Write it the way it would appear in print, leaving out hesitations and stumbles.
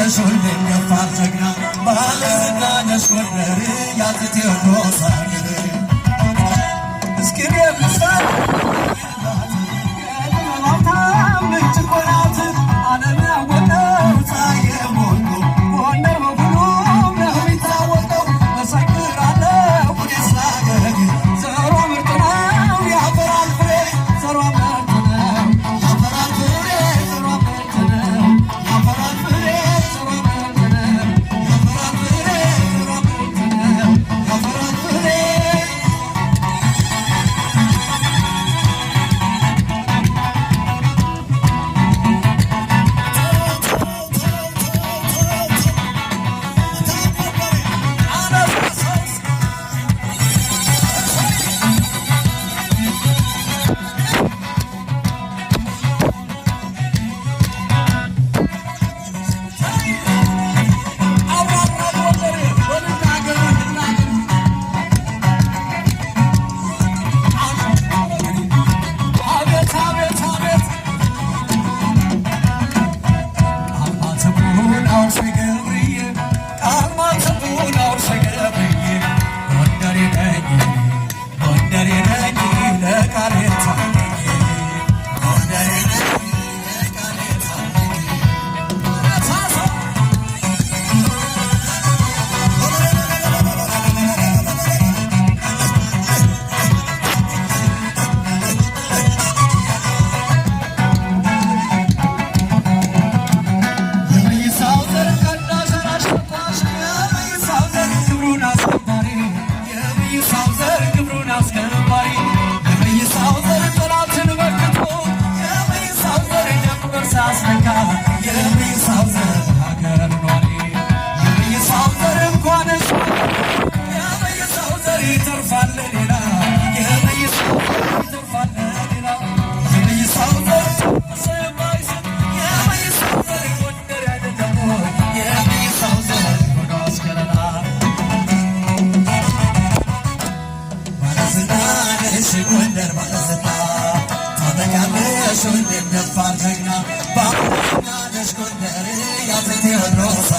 ነሽ ሁሌም ደፋር ጀግና ባለዝና ነሽ ጎንደር ያፄ ቴዎድሮስ አገር እስኪ የምስራቅ ምንጭ እኮ ናት ዓለም ያወቀው ፀሐይ ሞልቶ ጎንደር በሁሉም ነው የሚታወቀው መሰክራለሁ እኔስ ለአገሬ ዘሯ ምርጥ ነው ያፈራል ፍሬ ዘሯ ምርጥ ነው ያፈራል ፍሬ ዘሯ ምርጥ ነው ያፈራል ፍሬ ዘሯ ምርጥ ነው ያፈራል ፍሬ ዘሯ ምርጥ ነው ያፈራል ፍሬ ጎንደር ባለዝና ታጠቃለሽ ሁሌም ደፋር ጀግና ባለዝና ነሽ ጎንደር ያፄ ቴዎድሮስ